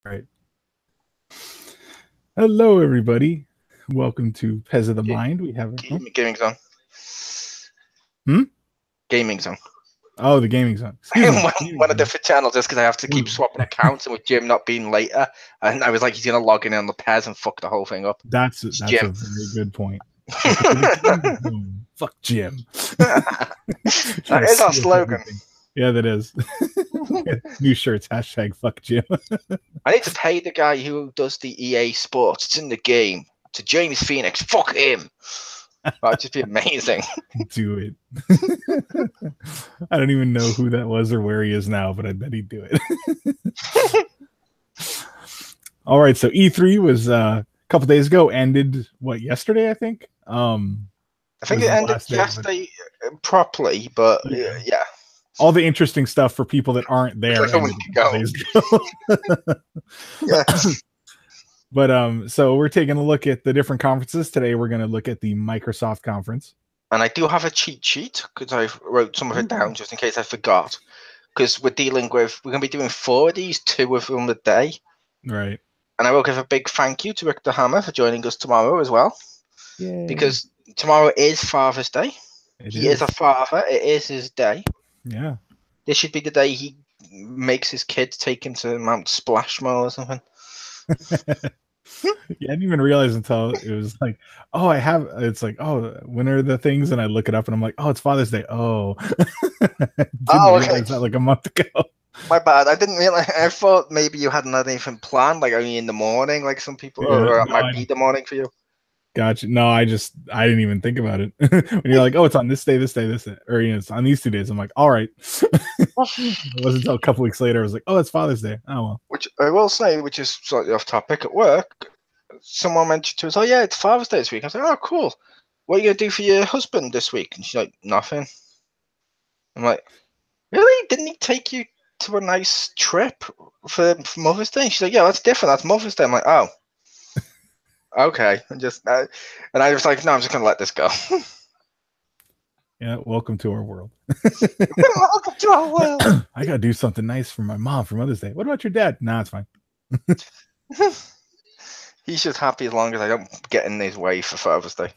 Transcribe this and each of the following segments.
Right. Hello, everybody. Welcome to Pez of the Mind. We have Gaming zone. Hmm? Gaming zone. Oh, the gaming zone. Excuse me. One of the different channels just because I have to keep swapping accounts, and with Jim not being later, and I was like, he's gonna log in on the Pez and fuck the whole thing up. That's a very good point. Fuck Jim. That is our slogan. Yeah, that is. New shirts. # fuck Jim. I need to pay the guy who does the EA Sports. It's in the game. To James Phoenix. Fuck him. That'd just be amazing. Do it. I don't even know who that was or where he is now, but I bet he'd do it. All right, so E3 was a couple days ago. Ended yesterday? I think. I think it ended yesterday properly, but yeah. All the interesting stuff for people that aren't there. Like a week ago. Yeah. But so we're taking a look at the different conferences today. We're going to look at the Microsoft conference, and I do have a cheat sheet because I wrote some of it down just in case I forgot. Because we're going to be doing 4 of these, 2 of them a day, right? And I will give a big thank you to Richter Hammer for joining us tomorrow as well. Yay. Because tomorrow is Father's Day. He is a father. It is his day. Yeah. This should be the day he makes his kids take him to Mount Splashmore or something. Yeah, I didn't even realize until it was like, oh, it's like, oh, when are the things? And I look it up and I'm like, oh, it's Father's Day. Oh, realize that like a month ago. My bad. I didn't realize. I thought maybe you hadn't had anything planned, like only in the morning, like some people, or it might be the morning for you. Gotcha. No, I didn't even think about it. When you're like, oh, it's on this day, or it's on these 2 days. I'm like, all right. It wasn't until a couple weeks later I was like, oh, it's Father's Day. Oh well. Which I will say, which is slightly off topic, at work, someone mentioned to us, oh yeah, it's Father's Day this week. I was like, oh cool. What are you gonna do for your husband this week? And she's like, nothing. I'm like, really? Didn't he take you to a nice trip for Mother's Day? She's like, yeah, that's different. That's Mother's Day. I'm like, oh. Okay, and I was like, no, I'm just gonna let this go. Yeah, welcome to our world. Welcome to our world. I gotta do something nice for my mom for Mother's Day. What about your dad? Nah, it's fine. He's just happy as long as I don't get in his way for Father's Day.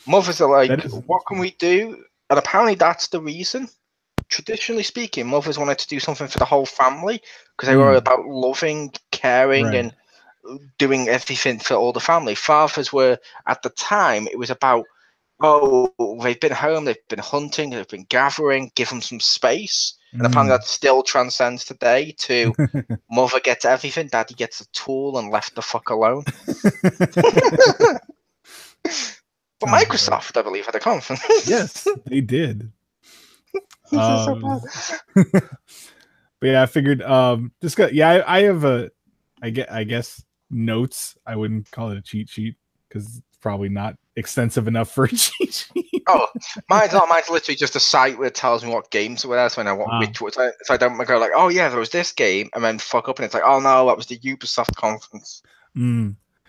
Mothers are like, what can we do? And apparently that's the reason. Traditionally speaking, mothers wanted to do something for the whole family because they were about loving, caring, and doing everything for all the family. Fathers were, at the time, it was about, oh, they've been home, they've been hunting, they've been gathering, give them some space. And apparently that still transcends today to mother gets everything, daddy gets a tool and left the fuck alone. But Microsoft, I believe, at the conference. Yes, they did. But yeah, I figured just got I have I guess notes. I wouldn't call it a cheat sheet because it's probably not extensive enough for a cheat sheet. Oh, mine's not. Mine's literally just a site where it tells me what games were there, so I know which ones. So I don't go like, oh yeah, there was this game, and then fuck up, and it's like, oh no, that was the Ubisoft conference.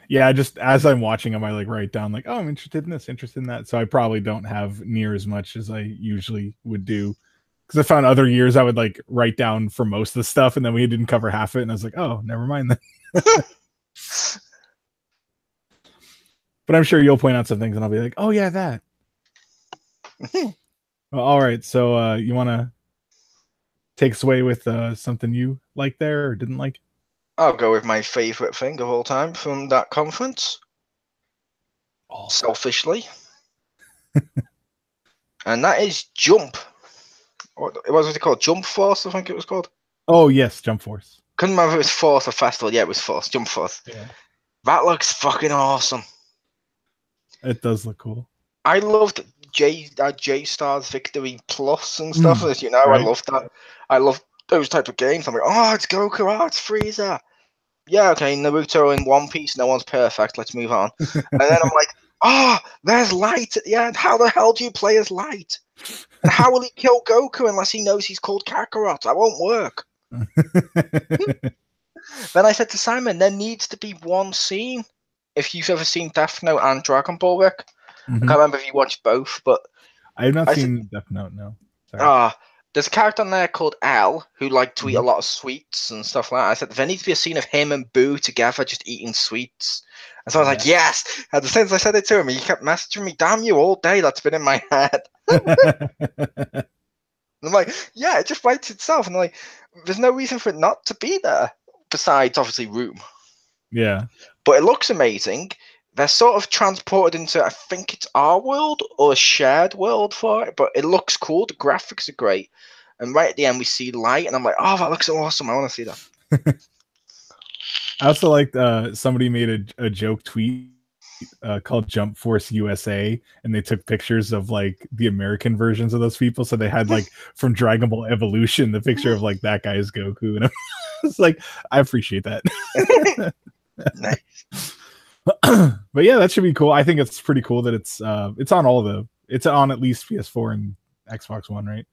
Yeah, just as I'm watching them, I like write down like, oh, I'm interested in this, interested in that. So I probably don't have near as much as I usually would do. Because I found other years I would like write down for most of the stuff, and then we didn't cover half it, and I was like, oh, never mind that. But I'm sure you'll point out some things, and I'll be like, oh yeah, that. Well, all right, so you want to take us away with something you liked there or didn't like? I'll go with my favorite thing of all time from that conference. Selfishly. And that is Jump. What was it called? Jump Force, I think it was called. Oh, yes, Jump Force. Couldn't remember if it was Force or Festival. Yeah, it was Force. Jump Force. Yeah. That looks fucking awesome. It does look cool. I loved J-Star's Victory Plus and stuff, as you know. Right? I loved that. I love those type of games. I'm like, oh, it's Goku, oh, it's Frieza. Yeah, okay, Naruto in One Piece, no one's perfect, let's move on. And then I'm like, oh, there's Light at the end. How the hell do you play as Light? And how will he kill Goku unless he knows he's called Kakarot? That won't work. Then I said to Simon, there needs to be one scene. If you've ever seen Death Note and Dragon Ball, Rick, I can't remember if you watched both, but I have not seen Death Note, no. Sorry. There's a character on there called L who liked to eat a Mhm. lot of sweets and stuff like that. I said there needs to be a scene of him and Boo together just eating sweets. And so I was like, yes. And since I said it to him, he kept messaging me, damn you, all day. That's been in my head. And I'm like, yeah, it just writes itself. And like, there's no reason for it not to be there. Besides, obviously, room. Yeah. But it looks amazing. They're sort of transported into, I think it's our world or a shared world for it, but it looks cool. The graphics are great. And right at the end, we see light, and I'm like, oh, that looks so awesome. I want to see that. I also liked somebody made a joke tweet called Jump Force USA, and they took pictures of like the American versions of those people. So they had like from Dragon Ball Evolution, the picture of like that guy is Goku, and it's like I appreciate that. Nice. But yeah, that should be cool. I think it's pretty cool that it's on it's on at least PS4 and Xbox One, right?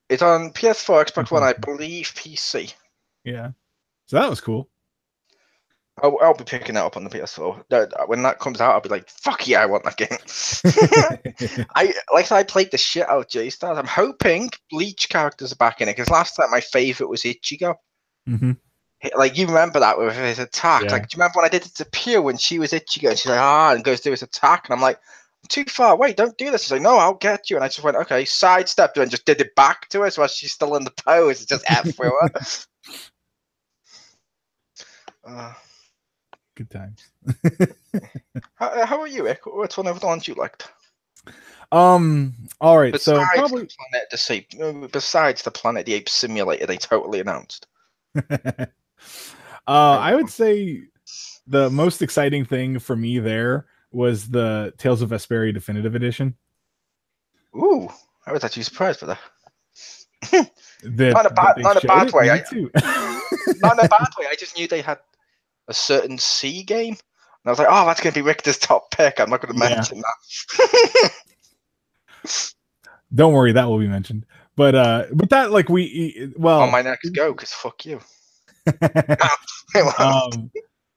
It's on PS4, Xbox One, I believe PC. Yeah. So that was cool. I'll be picking that up on the PS4. When that comes out, I'll be like, fuck yeah, I want that game. I played the shit out of J-Stars. I'm hoping Bleach characters are back in it, because last time my favorite was Ichigo. Mm-hmm. Like, you remember that with his attack. Yeah. Like, do you remember when I did it to Pew when she was Ichigo? And she's like, and goes through his attack. And I'm like, I'm too far away. Don't do this. She's like, no, I'll get you. And I just went, okay, sidestepped her and just did it back to her. So as she's still in the pose, it's just F through her. Good times. How are you, Ick? What's one of the ones you liked? All right. Besides so probably besides the Planet the Apes simulator they totally announced. I would say the most exciting thing for me there was the Tales of Vesperia Definitive Edition. Ooh, I was actually surprised for that. Not a bad way. Not in a bad way. I just knew they had a certain C game. And I was like, oh, that's going to be Richter's top pick. I'm not going to mention that. Don't worry, that will be mentioned. But that, like, on my next go, because fuck you.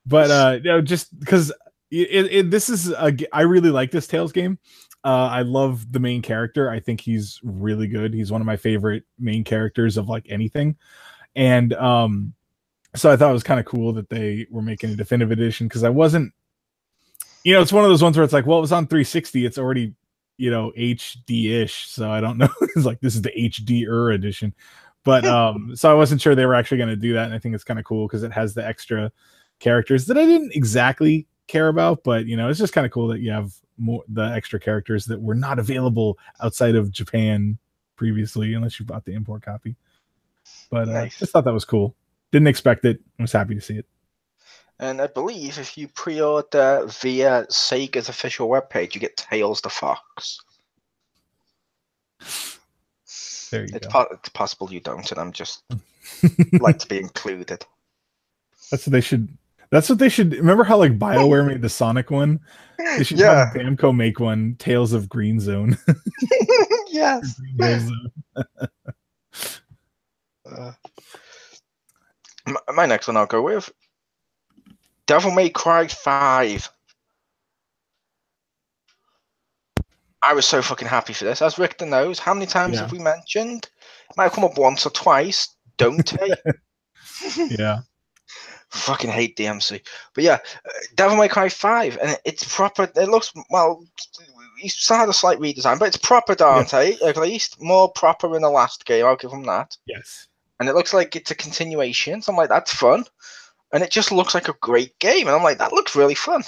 But just because this is I really like this Tales game. I love the main character. I think he's really good. He's one of my favorite main characters of like anything. And so I thought it was kind of cool that they were making a definitive edition, because I wasn't, it's one of those ones where it's like, well, it was on 360. It's already, HD-ish. So I don't know. It's like, this is the HD-er edition. But so I wasn't sure they were actually going to do that. And I think it's kind of cool because it has the extra characters that I didn't exactly care about. But, it's just kind of cool that you have the extra characters that were not available outside of Japan previously, unless you bought the import copy. But nice. Just thought that was cool. Didn't expect it. I was happy to see it. And I believe if you pre-order via Sega's official webpage, you get Tails the Fox. There you go. It's possible you don't, and I'm just like to be included. That's what they should. That's what they should. Remember how like BioWare made the Sonic one? They should have Namco make one, Tales of Green Zone. Yes. My next one I'll go with Devil May Cry 5. I was so fucking happy for this. As Richter knows, how many times have we mentioned? It might have come up once or twice. Dante. Yeah. Fucking hate DMC. But yeah, Devil May Cry 5. And it's proper. It looks, well, he's still had a slight redesign, but it's proper Dante. At least more proper than the last game. I'll give him that. Yes. And it looks like it's a continuation. So I'm like, that's fun. And it just looks like a great game. And I'm like, that looks really fun.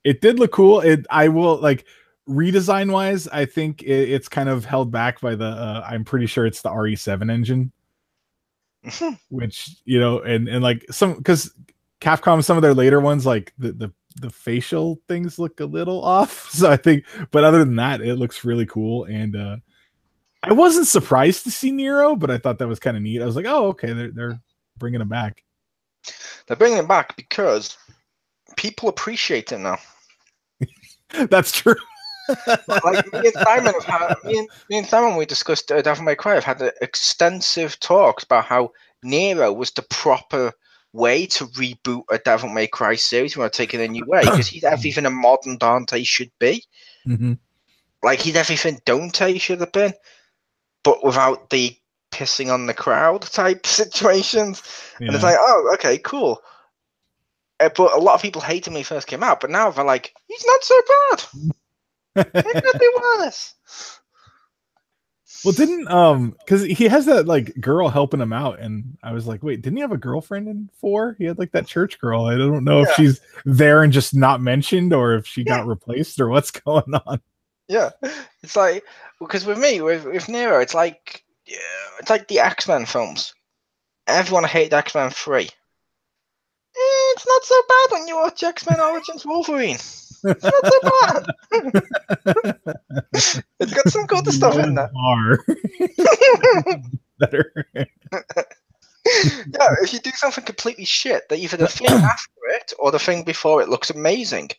It did look cool. I will, like, redesign wise, I think it's kind of held back by the I'm pretty sure it's the RE7 engine. Which, and like some, because Capcom, some of their later ones, like the facial things look a little off. So I think, but other than that, it looks really cool. And I wasn't surprised to see Nero, but I thought that was kind of neat. I was like, oh, okay, they're bringing him back. They're bringing him back because people appreciate it now. That's true. Like me and Simon, we discussed Devil May Cry. I've had extensive talks about how Nero was the proper way to reboot a Devil May Cry series. We want to take it a new way because he's everything a modern Dante should be. Mm-hmm. Like he's everything Dante should have been. but without the pissing on the crowd type situations. Yeah. And it's like, oh, okay, cool. But a lot of people hated him when he first came out, but now they're like, he's not so bad. It could be worse. Well, didn't because he has that like girl helping him out, and I was like, wait, didn't he have a girlfriend in 4? He had like that church girl. I don't know if she's there and just not mentioned, or if she got replaced, or what's going on. Yeah, it's like, because with me, with Nero, it's like the X-Men films. Everyone hated X-Men 3. It's not so bad when you watch X-Men Origins Wolverine. It's not so bad. It's got some good stuff in there. Better. Yeah, if you do something completely shit, that either the thing after it or the thing before it looks amazing.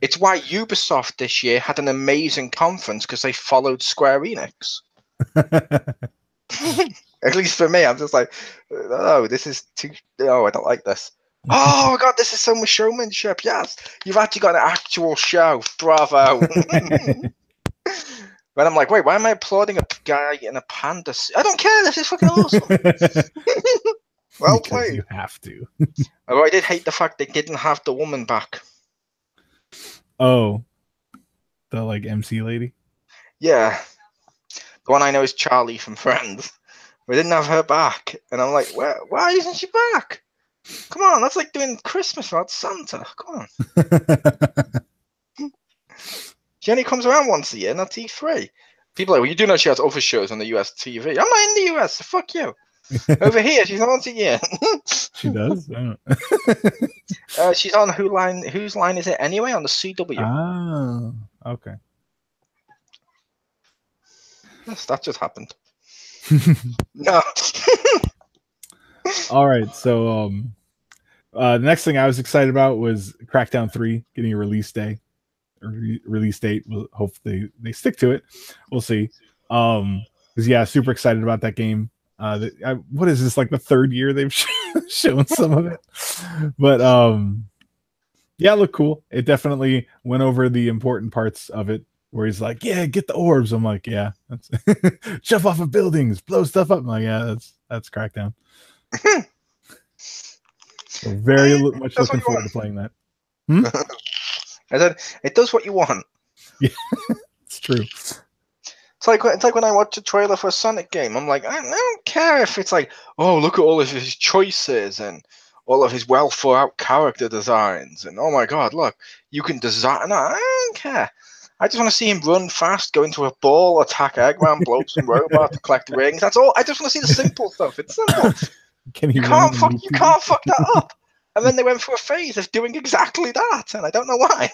It's why Ubisoft this year had an amazing conference, because they followed Square Enix. At least for me, I'm just like, oh, this is too. Oh, I don't like this. Oh my god, this is so much showmanship. Yes, you've actually got an actual show. Bravo. But I'm like, wait, why am I applauding a guy in a panda suit? I don't care. This is fucking awesome. Well played. You have to. Although I did hate the fact they didn't have the woman back. Oh, the like MC lady. Yeah, the one I know is Charlie from Friends. We didn't have her back, and I'm like, why isn't she back? Come on, that's like doing Christmas without Santa. Come on. She only comes around once a year, not E3. People are like, well, you do know she has other shows on the US TV. I'm not in the US, so fuck you. Over here, she's on once a year. She does? She's on Whose Line Is It Anyway? On the CW. Oh, okay. Yes, that just happened. No. All right, so the next thing I was excited about was Crackdown 3 getting a release day. Release date. We'll hopefully they stick to it. We'll see. Because yeah, super excited about that game. What is this, like the 3rd year they've shown some of it? But yeah, it looked cool. It definitely went over the important parts of it, where he's like, yeah, get the orbs. I'm like, yeah, that's jump off of buildings, blow stuff up. I'm like, yeah, that's Crackdown. So very much looking forward to playing that. I said, it does what you want. Yeah, it's true. It's like when I watch a trailer for a Sonic game. I'm like, I don't care if it's like, oh, look at all of his choices and all of his well thought out character designs, and oh my god, look, you can design. No, I don't care. I just want to see him run fast, go into a ball, attack Eggman, blow up some robot, collect rings. That's all. I just want to see the simple stuff. It's simple. You can't fuck that up. And then they went through a phase of doing exactly that, and I don't know why.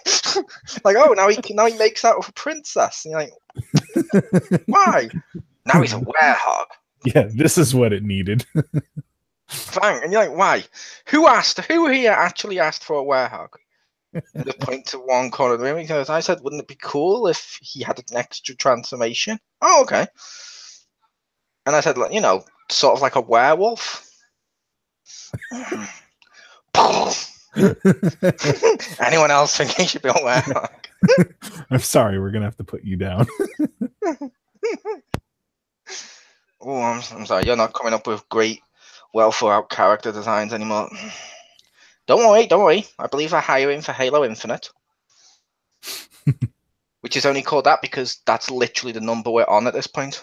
Like, oh, now he makes out with a princess. And you're like, why? Now he's a werehog. Yeah, this is what it needed. Fine, and you're like, why? Who here actually asked for a werehog? And just point to one corner of the room, because I said, wouldn't it be cool if he had an extra transformation? Oh, okay. And I said, you know, sort of like a werewolf. Anyone else think he should be a werewolf? I'm sorry, we're gonna have to put you down. Oh, I'm sorry, you're not coming up with great, well thought out character designs anymore. Don't worry. I believe they're hiring for Halo Infinite, which is only called that because that's literally the number we're on at this point.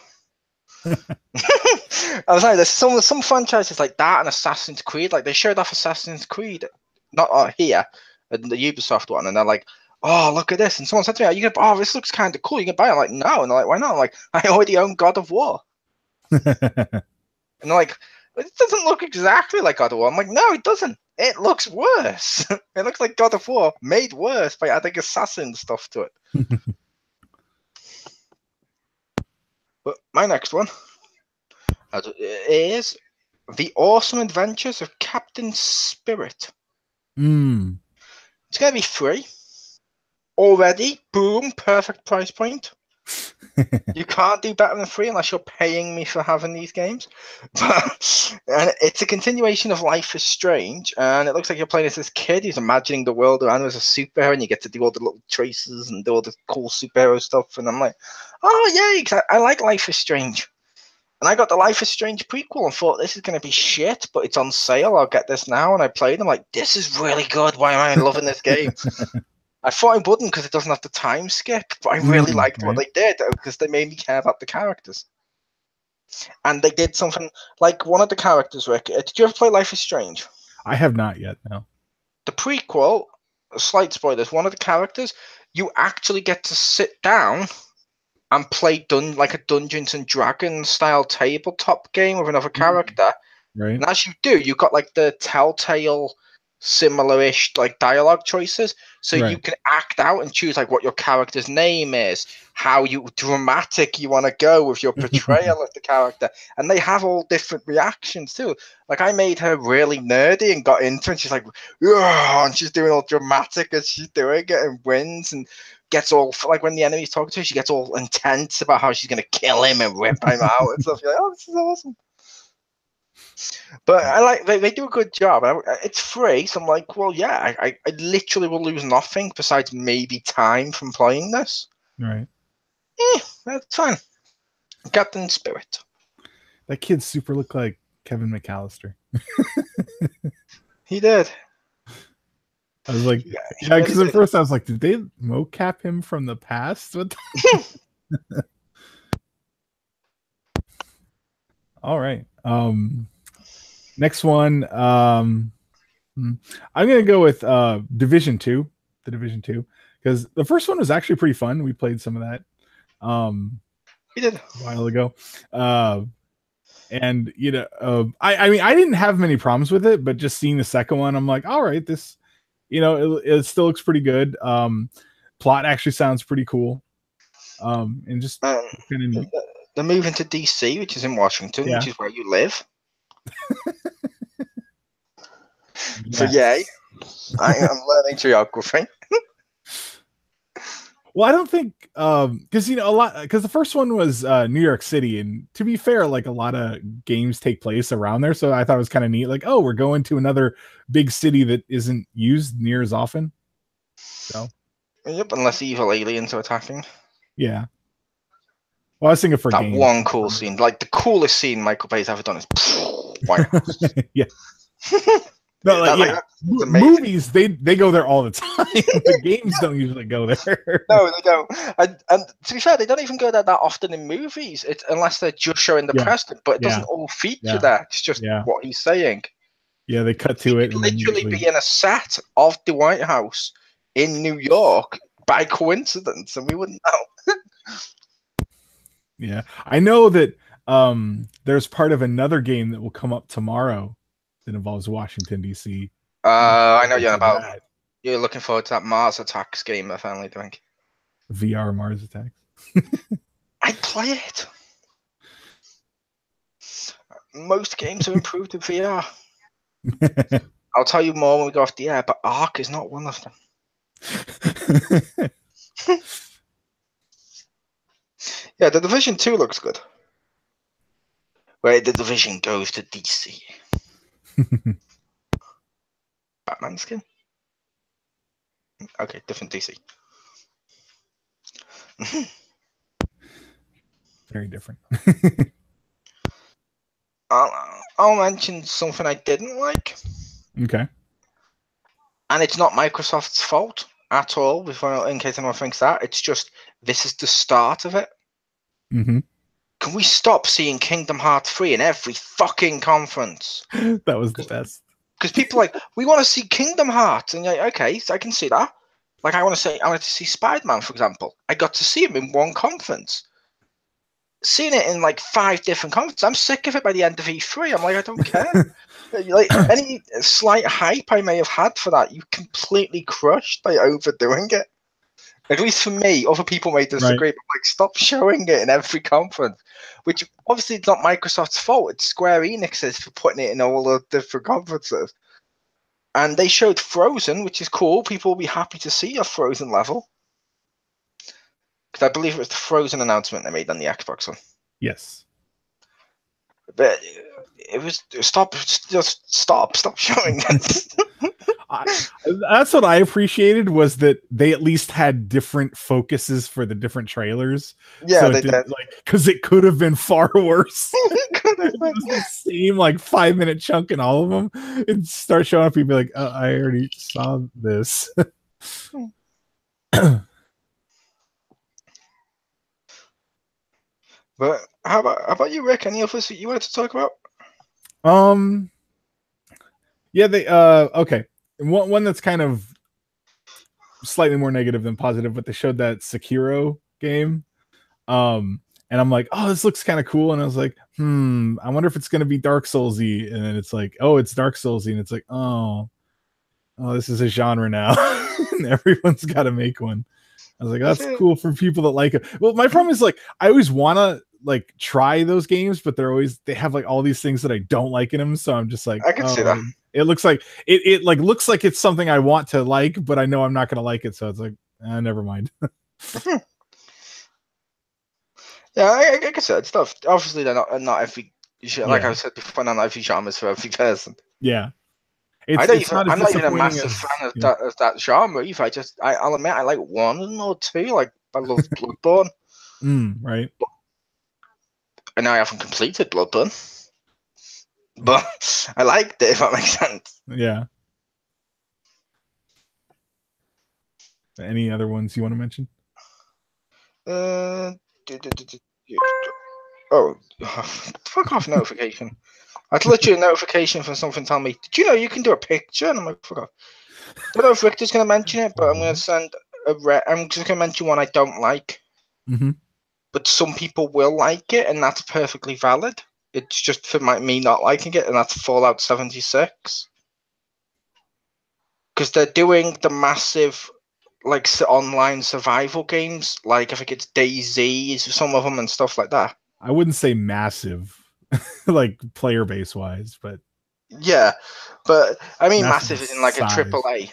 I was like, there's some franchises like that and Assassin's Creed. Like, they showed off Assassin's Creed, not here, the Ubisoft one, and they're like, oh, look at this. And someone said to me, oh, this looks kind of cool. You can buy it. I'm like, no. And they're like, why not? I'm like, I already own God of War. And they're like, it doesn't look exactly like God of War. I'm like, no, it doesn't. It looks worse. It looks like God of War made worse by adding assassin stuff to it. But my next one is The Awesome Adventures of Captain Spirit. It's going to be free. Already, boom, perfect price point. You can't do better than 3 unless you're paying me for having these games. And it's a continuation of Life is Strange, and it looks like you're playing as this kid who's imagining the world around him as a superhero, and you get to do all the little traces and do all the cool superhero stuff. And I'm like, oh yeah, I like Life is Strange. And I got the Life is Strange prequel and thought this is going to be shit, but it's on sale. I'll get this now. And I played. I'm like, this is really good. Why am I loving this game? I thought I wouldn't because it doesn't have the time skip, but I really liked what they did because they made me care about the characters. And they did something like one of the characters, Rick. Did you ever play Life is Strange? I have not yet, no. The prequel, slight spoilers, one of the characters, you actually get to sit down and play like a Dungeons and Dragons style tabletop game with another character. Right. And as you do, you've got like the Telltale similar-ish like dialogue choices, so you can act out and choose like what your character's name is, how dramatic you want to go with your portrayal of the character, and they have all different reactions too. Like I made her really nerdy and got into it, and she's like, ugh, and she's doing all dramatic as she's doing it and wins and gets all like when the enemy's talking to her, she gets all intense about how she's gonna kill him and rip him out and stuff. You're like, oh, this is awesome. But I like they do a good job. It's free, so I'm like, well, yeah, I literally will lose nothing besides maybe time from playing this. Right. Yeah, that's fine. Captain Spirit. That kid super looked like Kevin McAllister. He did. I was like, yeah, because at first I was like, did they mocap him from the past? All right. Next one. I'm gonna go with Division 2, the Division 2, because the first one was actually pretty fun. We played some of that we did a while ago. And you know, I mean I didn't have many problems with it, but just seeing the second one, I'm like, all right, this, you know, it still looks pretty good. Plot actually sounds pretty cool. And just kind of they're moving to DC, which is in Washington, which is where you live. So yay, I am learning geography. Well, I don't think because you know a lot because the first one was New York City, and to be fair, like a lot of games take place around there, so I thought it was kind of neat. Like, oh, we're going to another big city that isn't used near as often. So, yep, unless evil aliens are attacking. Yeah. Well, I was thinking for that games. One cool scene, like the coolest scene Michael Bay's ever done is White House. Yeah. No, like, movies they go there all the time. The games don't usually go there. No, they don't. And to be fair, they don't even go there that often in movies. It's unless they're just showing the president, but it doesn't all feature there. It's just what he's saying. Yeah, they cut to it. And literally be in a set of the White House in New York by coincidence, and we wouldn't know. Yeah, I know that there's part of another game that will come up tomorrow that involves Washington D.C. I know you're about. That. You're looking forward to that Mars Attacks game they're finally doing. VR Mars Attacks. I'd play it. Most games are improved with VR. I'll tell you more when we go off the air, but Ark is not one of them. Yeah, the Division 2 looks good. Where the Division goes to DC. Batman skin? Okay, different DC. Very different. I'll mention something I didn't like. Okay. And it's not Microsoft's fault at all, in case anyone thinks that. It's just, this is the start of it. Mm-hmm. Can we stop seeing Kingdom Hearts 3 in every fucking conference? That was the best. Because people are like, we want to see Kingdom Hearts. And you're like, okay, so I can see that. Like, I wanted to see Spider-Man, for example. I got to see him in one conference. Seeing it in like 5 different conferences, I'm sick of it by the end of E3. I'm like, I don't care. Like any slight hype I may have had for that, you completely crushed by overdoing it. At least for me, other people may disagree, but like, stop showing it in every conference. Which obviously it's not Microsoft's fault; it's Square Enix's for putting it in all the different conferences. And they showed Frozen, which is cool. People will be happy to see a Frozen level. Because I believe it was the Frozen announcement they made on the Xbox one. Yes. But it was stop showing it. That's what I appreciated, was that they at least had different focuses for the different trailers. Yeah, so they did, did. like, because it could have been far worse. It was the same like 5-minute chunk in all of them. It start showing up, people like, oh, I already saw this. But how about you, Rick? Any others that you wanted to talk about? Yeah, they okay. One that's kind of slightly more negative than positive, but they showed that Sekiro game. And I'm like, oh, this looks kind of cool. And I was like, I wonder if it's gonna be Dark Soulsy. And then it's like, oh, it's Dark Soulsy, and it's like, oh, this is a genre now. And everyone's gotta make one. I was like, that's cool for people that like it. Well, my problem is, like, I always wanna like try those games, but they have like all these things that I don't like in them. So I'm just like, I can see that. It looks like it like looks like it's something I want to like, but I know I'm not gonna like it. So it's like, never mind. Yeah, like I said, stuff. Obviously, they're not every. Like I said before, not every genre is for every person. Yeah. I'm not even a massive fan of that genre either. I'll admit I like one or two. Like I love Bloodborne. Right. And I haven't completed Bloodborne, but I liked it. If that makes sense. Yeah. Any other ones you want to mention? Oh, fuck off! Notification. I literally a notification from something telling me, did you know you can do a picture? And I'm like, fuck off. I don't know if Richter's going to mention it, but I'm going to send I'm just going to mention one I don't like. But some people will like it, and that's perfectly valid. It's just for me not liking it, and that's Fallout 76. Because they're doing the massive, like, online survival games. Like, I think it's DayZ, some of them, and stuff like that. I wouldn't say massive. Like player base wise, but yeah, but I mean massive in like size. A AAA.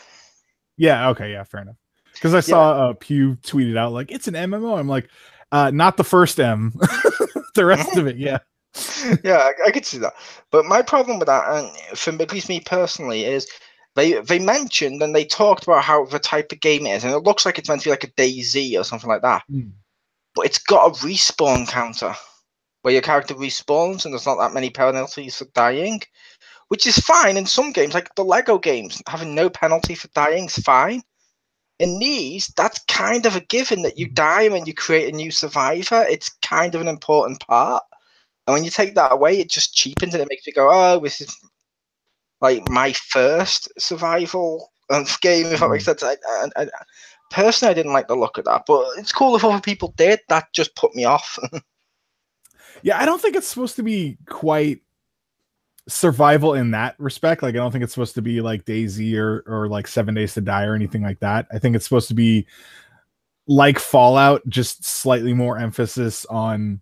Yeah, okay, yeah, fair enough. Because I saw Pew tweeted out like it's an MMO. I'm like, not the first M, the rest of it, yeah. Yeah, I could see that. But my problem with that, and for at least me personally, is they mentioned and they talked about how the type of game it is, and it looks like it's meant to be like a DayZ or something like that. But it's got a respawn counter, where your character respawns and there's not that many penalties for dying, which is fine in some games, like the Lego games. Having no penalty for dying is fine. In these, that's kind of a given that you die and you create a new survivor. It's kind of an important part. And when you take that away, it just cheapens and it makes you go, oh, this is like my first survival game, if that makes sense. Personally, I didn't like the look of that, but it's cool if other people did. That just put me off. Yeah, I don't think it's supposed to be quite survival in that respect. Like, I don't think it's supposed to be like DayZ or like 7 Days to Die or anything like that. I think it's supposed to be like Fallout, just slightly more emphasis on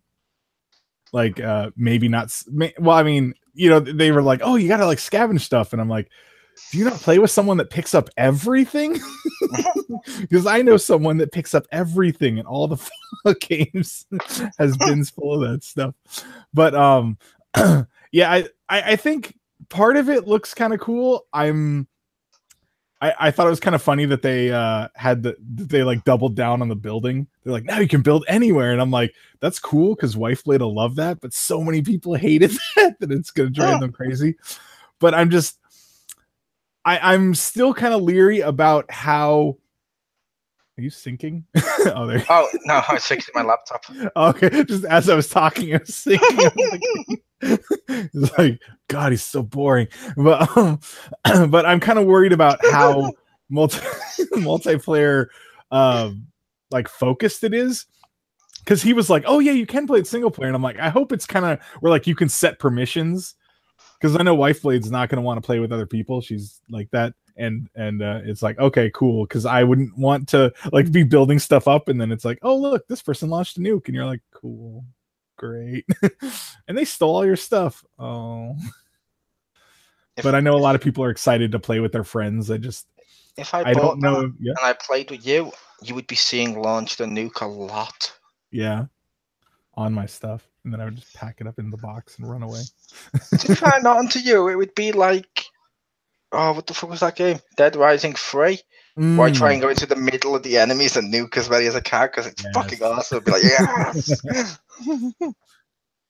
like maybe not. Well, I mean, you know, they were like, oh, you gotta like scavenge stuff, and I'm like, do you not play with someone that picks up everything? Because I know someone that picks up everything, and all the games has bins full of that stuff. But yeah, I think part of it looks kind of cool. I thought it was kind of funny that they they like doubled down on the building. They're like, now you can build anywhere, and I'm like, that's cool because Wifeblade will love that, but so many people hated that it's gonna drive them crazy. But I'm still kind of leery about how. Are you syncing? Oh, no, I was fixing my laptop. Okay, just as I was talking, I was syncing. It's like, God, he's so boring. But but I'm kind of worried about how multiplayer like focused it is. Because he was like, oh yeah, you can play it single player, and I'm like, I hope it's kind of where like you can set permissions. Because I know Wifeblade's not going to want to play with other people. She's like that. And it's like, okay, cool. Because I wouldn't want to like be building stuff up. And then it's like, oh, look, this person launched a nuke. And you're like, cool, great. And they stole all your stuff. Oh. But I know a lot of people are excited to play with their friends. if I I bought don't know. that Yeah, and I played with you, you would be seeing Launch the Nuke a lot. yeah, on my stuff, and then I would just pack it up in the box and run away. To be fair, not onto you, it would be like, oh, what the fuck was that game? Dead Rising 3? Where I try and go into the middle of the enemies and nuke as many as I can because it's fucking awesome. I'd be like, yes!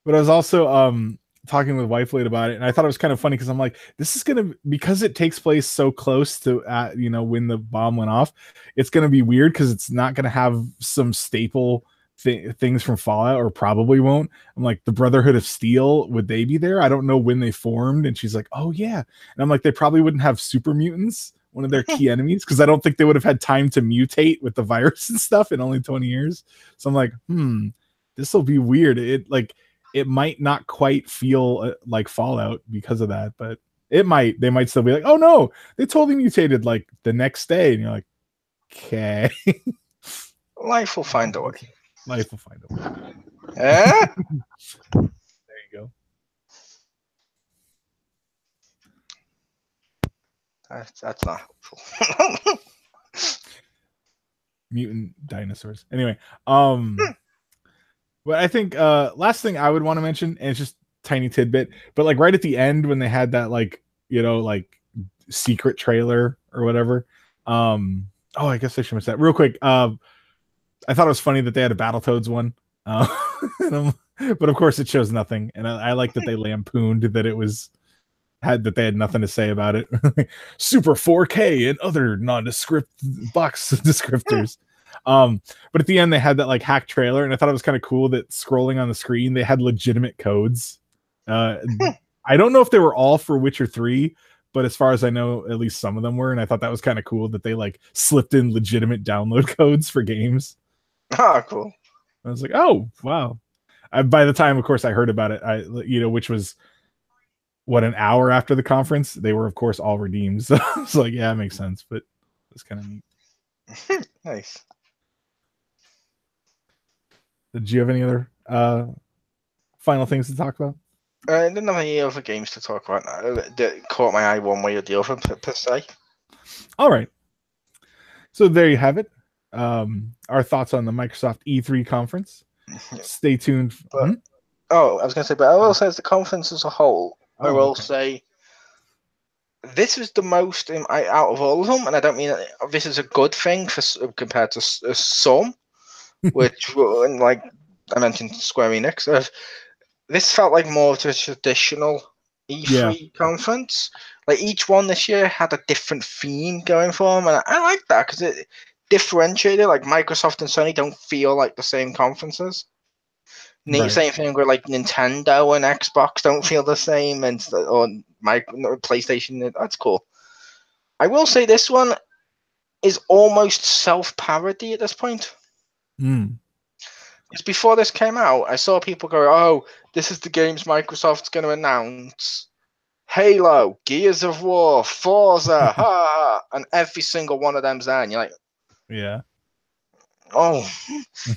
But I was also talking with wife late about it, and I thought it was kind of funny because I'm like, this is gonna, because it takes place so close to when the bomb went off, it's gonna be weird because it's not gonna have some staple things from Fallout, or probably won't. I'm like, the Brotherhood of Steel, would they be there? I don't know when they formed. And she's like, oh yeah. And I'm like, they probably wouldn't have super mutants, one of their key enemies, because I don't think they would have had time to mutate with the virus and stuff in only 20 years. So I'm like, this will be weird. It might not quite feel like Fallout because of that, but they might still be like, oh no, they totally mutated like the next day. And you're like, okay. Life will find a way. Life will find a way. Eh? There you go. That's not helpful. Mutant dinosaurs. Anyway, but I think last thing I would want to mention, and it's just tiny tidbit, but like right at the end when they had that like secret trailer or whatever. I guess I should mention that real quick. I thought it was funny that they had a Battletoads one. But of course it shows nothing, and I like that they lampooned that they had nothing to say about it. Super 4K and other nondescript box descriptors. But at the end they had that like hack trailer, and I thought it was kind of cool that scrolling on the screen they had legitimate codes. I don't know if they were all for Witcher 3, but as far as I know, at least some of them were, and I thought that was kind of cool that they like slipped in legitimate download codes for games. Oh, cool. I was like, oh wow. By the time, of course, I heard about it, which was an hour after the conference, they were of course all redeemed. So it's like, yeah, it makes sense, but it's kind of neat. Nice. Did you have any other final things to talk about? I didn't have any other games to talk about that caught my eye one way or the other per se. All right. So there you have it. Our thoughts on the Microsoft E3 conference. Stay tuned. But, I was going to say, but I will say as the conference as a whole, I will say this was the most out of all of them, and I don't mean this is a good thing compared to some, which, like I mentioned, Square Enix. This felt like more of a traditional E3 conference. Like each one this year had a different theme going for them, and I like that because it differentiated. Like Microsoft and Sony don't feel like the same conferences. Right. Same thing with like Nintendo and Xbox don't feel the same, and or PlayStation. That's cool. I will say this one is almost self-parody at this point. Because before this came out, I saw people go, "Oh, this is the games Microsoft's going to announce: Halo, Gears of War, Forza, ha!" And every single one of them's there, and you're like, "Yeah, oh,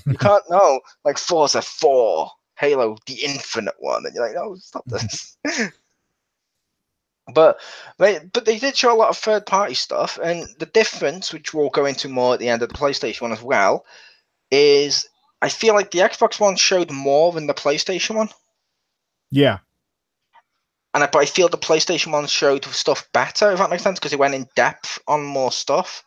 you can't know." Like Forza 4, Halo, the Infinite one, and you're like, "Oh, stop this." But they did show a lot of third-party stuff, and the difference, which we'll go into more at the end of the PlayStation one as well, is I feel like the Xbox one showed more than the PlayStation one. Yeah. But I feel the PlayStation one showed stuff better, if that makes sense, because it went in depth on more stuff.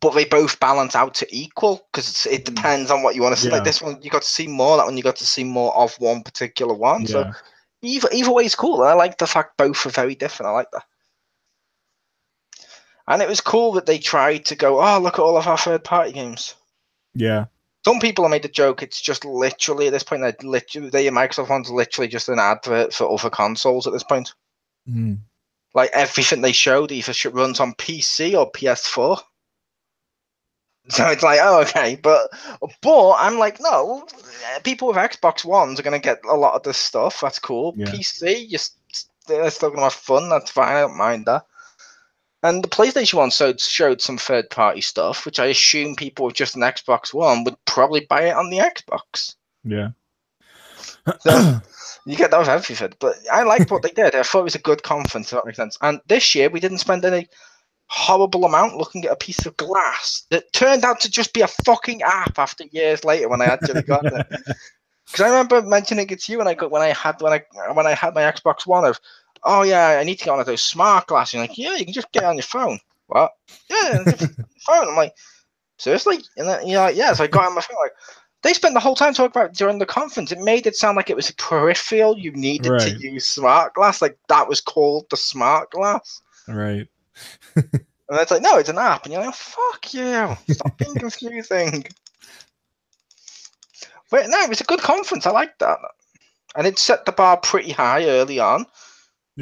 But they both balance out to equal, because it depends on what you want to see. Like this one, you got to see more. That one, you got to see more of one particular one. Yeah. So either way is cool. And I like the fact both are very different. I like that. And it was cool that they tried to go, oh, look at all of our third-party games. Yeah. Some people have made the joke, it's just literally at this point, the Microsoft one's literally just an advert for other consoles at this point. Like everything they showed either runs on PC or PS4. So it's like, oh, okay. But I'm like, no, people with Xbox Ones are going to get a lot of this stuff. That's cool. Yeah. PC, they're still going to have fun. That's fine. I don't mind that. And the PlayStation one showed some third-party stuff, which I assume people with just an Xbox One would probably buy it on the Xbox. Yeah. So you get that with everything. But I liked what they did. I thought it was a good conference, if that makes sense. And this year, we didn't spend any horrible amount looking at a piece of glass that turned out to just be a fucking app after years later when I actually got it. Because I remember mentioning it to you when I had my Xbox One of, oh yeah, I need to get one of those smart glasses. You're like, yeah, you can just get it on your phone. What? Yeah, phone. I'm like, seriously? And then you're like, yeah. So I got it on my phone. Like, they spent the whole time talking about it during the conference. It made it sound like it was peripheral. You needed to use smart glass. Like that was called the smart glass. Right. And it's like, no, it's an app. And you're like, oh, fuck you. Stop being confusing. But no, it was a good conference. I liked that. And it set the bar pretty high early on,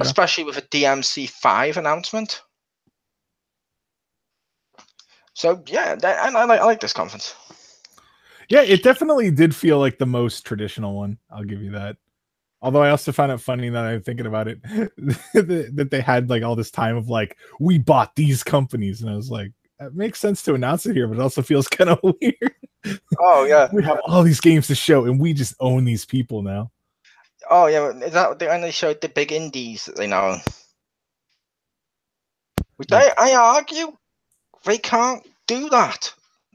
especially with a DMC5 announcement. So, yeah, I like this conference. Yeah, it definitely did feel like the most traditional one. I'll give you that. Although I also found it funny that I'm thinking about it, that they had like all this time of like, we bought these companies. And I was like, it makes sense to announce it here, but it also feels kind of weird. Oh, yeah. We have all these games to show and we just own these people now. Oh, yeah. Is that when they showed the big indies that they know? Which I argue they can't do that.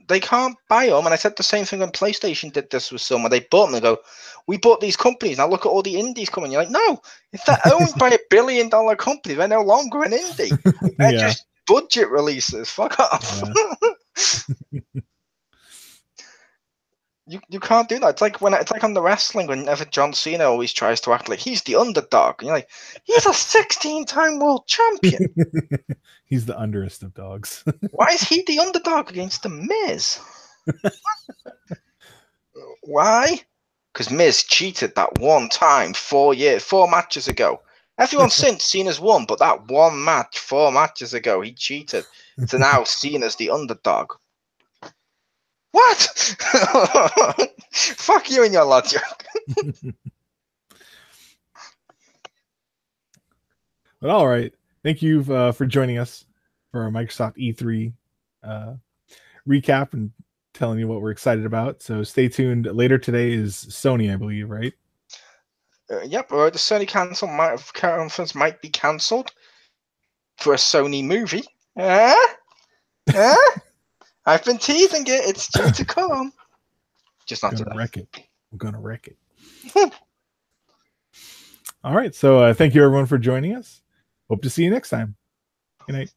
They can't buy them. And I said the same thing when PlayStation did this with some, where they bought them. They go, we bought these companies. Now look at all the indies coming. You're like, no, if they're owned by $1 billion company, they're no longer an indie. They're just budget releases. Fuck off. Yeah. You can't do that. It's like on the wrestling, whenever John Cena always tries to act like he's the underdog. And you're like, he's a 16-time world champion. He's the underest of dogs. Why is he the underdog against the Miz? Why? Because Miz cheated that one time 4 matches ago. Everyone since Cena's won, but that one match 4 matches ago, he cheated. So now Cena's the underdog. What? Fuck you and your logic. But all right. Thank you for joining us for our Microsoft E3 recap and telling you what we're excited about. So stay tuned. Later today is Sony, I believe, right? Yep. Or the Sony conference might be cancelled for a Sony movie. I've been teasing it. It's due to come. Just not today. Wreck it. I'm gonna wreck it. All right. So thank you everyone for joining us. Hope to see you next time. Good night.